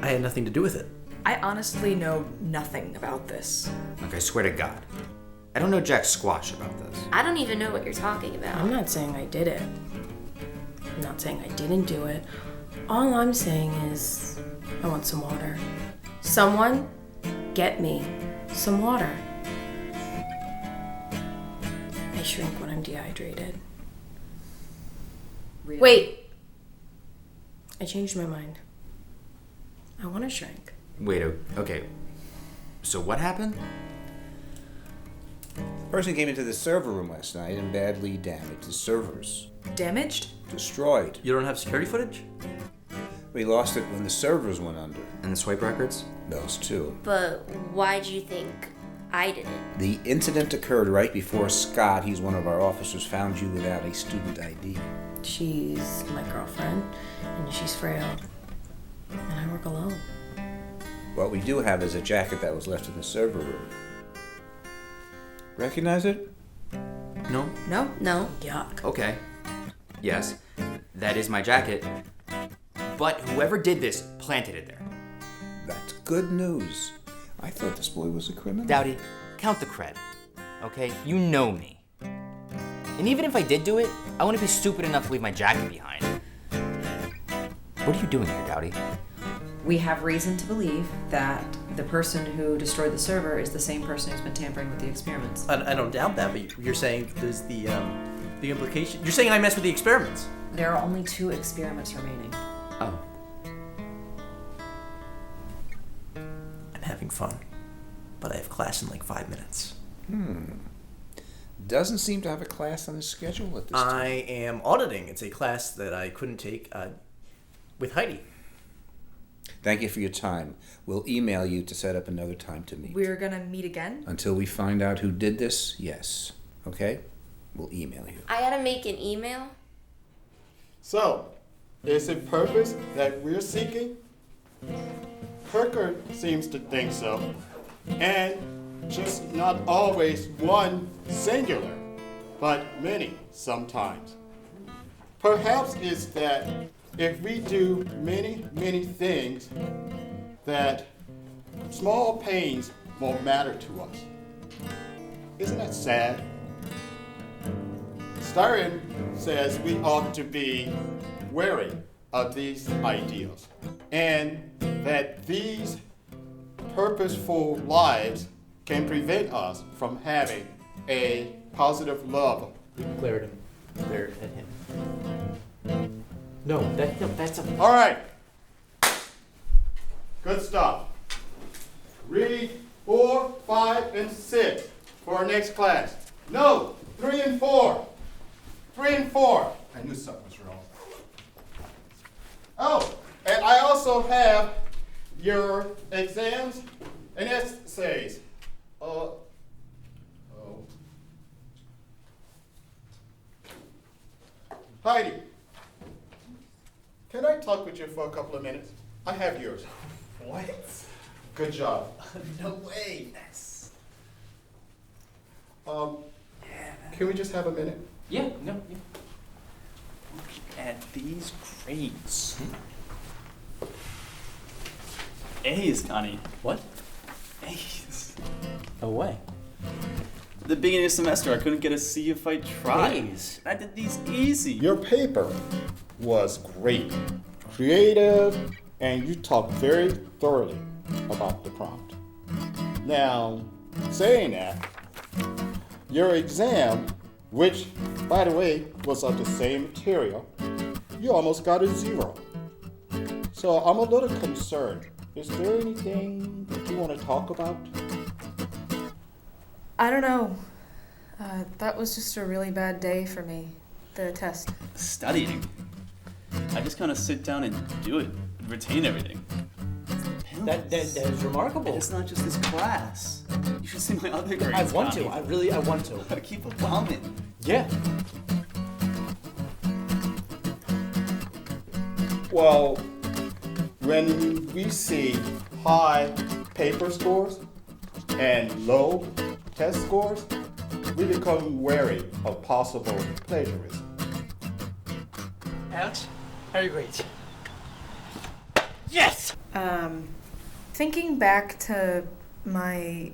I had nothing to do with it. I honestly know nothing about this. Look, I swear to God, I don't know jack squash about this. I don't even know what you're talking about. I'm not saying I did it. I'm not saying I didn't do it. All I'm saying is I want some water. Someone get me some water. I shrink when I'm dehydrated. Really? Wait. I changed my mind. I want to shrink. Wait, okay. So what happened? The person came into the server room last night and badly damaged the servers. Damaged? Destroyed. You don't have security footage? We lost it when the servers went under. And the swipe records? Those two. But why do you think I did it? The incident occurred right before Scott, he's one of our officers, found you without a student ID. She's my girlfriend, and she's frail. And I work alone. What we do have is a jacket that was left in the server room. Recognize it? No? No. No. Yuck. Okay. Yes, that is my jacket. But whoever did this planted it there. That's good news. I thought this boy was a criminal. Doughty, count the cred. Okay? You know me. And even if I did do it, I wouldn't be stupid enough to leave my jacket behind. What are you doing here, Doughty? We have reason to believe that the person who destroyed the server is the same person who's been tampering with the experiments. I don't doubt that, but you're saying there's the implication. You're saying I messed with the experiments. There are only 2 experiments remaining. Oh. I'm having fun, but I have class in like 5 minutes. Doesn't seem to have a class on his schedule at this I time. am auditing. It's a class that I couldn't take with Heidi. Thank you for your time. We'll email you to set up another time to meet. We're gonna meet again? Until we find out who did this, yes. Okay? We'll email you. I gotta make an email? So, is it purpose that we're seeking? Kirker seems to think so. And just not always one singular, but many sometimes. Perhaps it's that if we do many, many things, that small pains won't matter to us. Isn't that sad? Styron says we ought to be wary of these ideals, and that these purposeful lives can prevent us from having a positive love. Glared at him. No, that's a... All right. Good stuff. Read 4, 5, and 6 for our next class. No, 3 and 4. 3 and 4. I knew something was wrong. Oh, and I also have your exams and essays. Heidi, can I talk with you for a couple of minutes? I have yours. What? Good job. No way. Yes. Can we just have a minute? Yeah. Look at these grades. A's, Connie. What? A's. No way. The beginning of the semester, I couldn't get a C if I tried. A's? I did these easy. Your paper was great, creative, and you talked very thoroughly about the prompt. Now, saying that, your exam, which, by the way, was of the same material, you almost got a 0. So I'm a little concerned. Is there anything that you want to talk about? I don't know. That was just a really bad day for me, the test. Studying. I just kind of sit down and do it, retain everything. That is remarkable. And it's not just this class. You should see my other grades. I want Connie. to. I want to. Keep it bombing. Yeah. Well, when we see high paper scores and low test scores, we become wary of possible plagiarism. Alex, how are your grades? Yes! Thinking back to my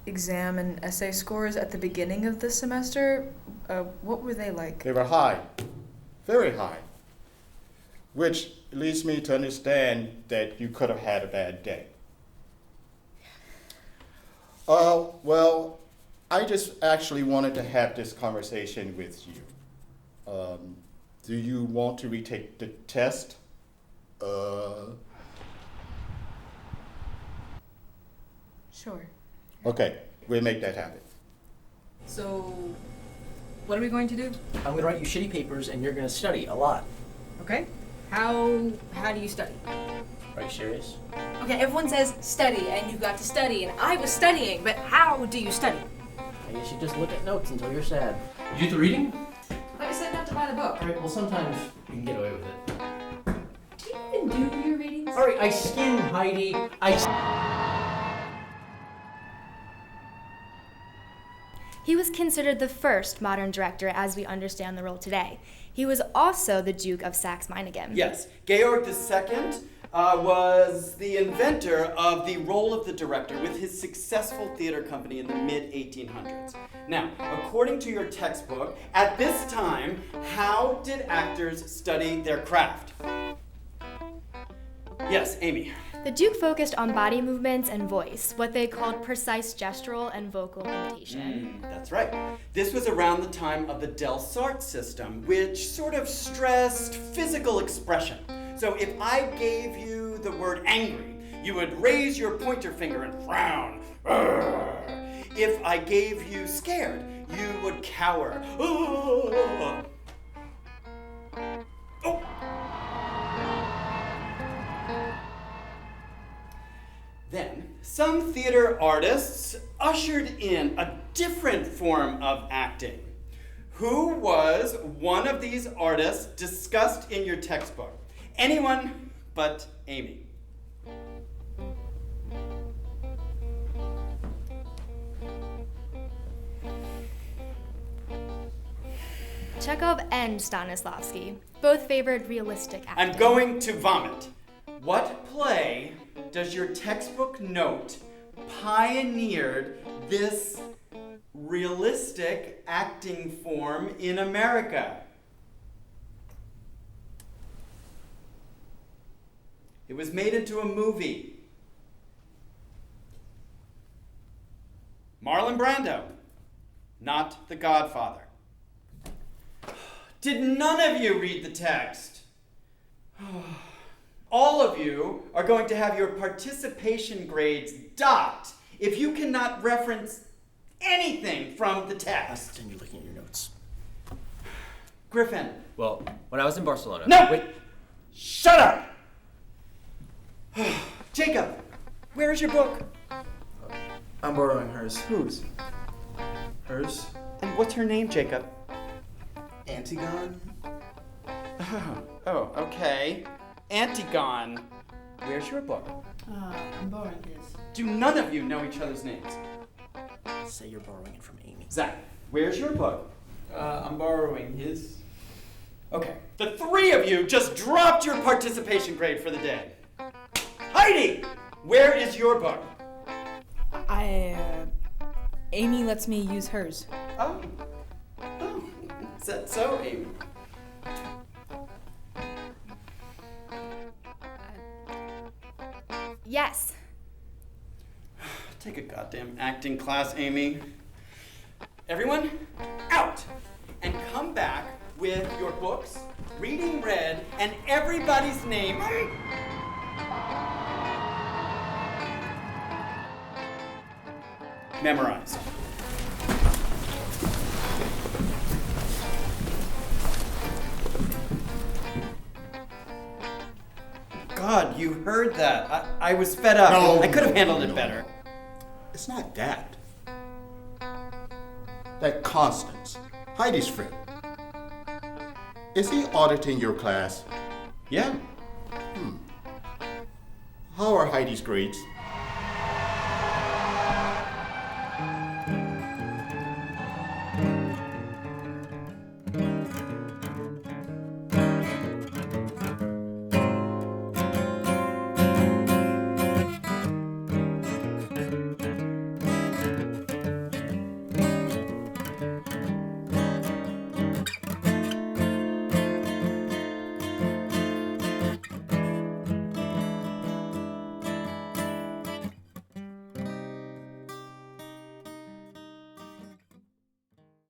exam and essay scores at the beginning of the semester, what were they like? They were high, very high, which leads me to understand that you could have had a bad day. Well, I just actually wanted to have this conversation with you. Do you want to retake the test? Sure. Okay, we'll make that happen. So, what are we going to do? I'm gonna write you shitty papers, and you're gonna study a lot. Okay. How do you study? Are you serious? Okay, everyone says study, and you've got to study, and I was studying, but how do you study? I guess you just look at notes until you're sad. You do the reading? Like I said, not to buy the book. All right. Well, sometimes you can get away with it. Do you even do your readings? All right. I skim, Heidi. He was considered the first modern director as we understand the role today. He was also the Duke of Saxe-Meiningen. Yes, Georg II was the inventor of the role of the director with his successful theater company in the mid-1800s. Now, according to your textbook, at this time, how did actors study their craft? Yes, Amy. The Duke focused on body movements and voice, what they called precise gestural and vocal imitation. That's right. This was around the time of the Delsarte system, which sort of stressed physical expression. So if I gave you the word angry, you would raise your pointer finger and frown. If I gave you scared, you would cower. Oh. Then, some theater artists ushered in a different form of acting. Who was one of these artists discussed in your textbook? Anyone but Amy. Chekhov and Stanislavski both favored realistic acting. I'm going to vomit. What play does your textbook note pioneered this realistic acting form in America? It was made into a movie. Marlon Brando, not The Godfather. Did none of you read the text? All of you are going to have your participation grades docked if you cannot reference anything from the text. Pretend you're looking at your notes. Griffin. Well, when I was in Barcelona... No! Wait. Shut up! Jacob, where is your book? I'm borrowing hers. Whose? Hers? And what's her name, Jacob? Antigone? Oh, okay. Antigone. Where's your book? I'm borrowing his. Do none of you know each other's names? Say you're borrowing it from Amy. Zach, where's your book? I'm borrowing his. Okay. The three of you just dropped your participation grade for the day. Heidi, where is your book? Amy lets me use hers. Oh, is that so, Amy? Yes. Take a goddamn acting class, Amy. Everyone, out! And come back with your books, reading read, and everybody's name memorized. God, you heard that. I was fed up. No, I could have handled no, it better. It's not that. That Constance, Heidi's friend. Is he auditing your class? Yeah. How are Heidi's grades?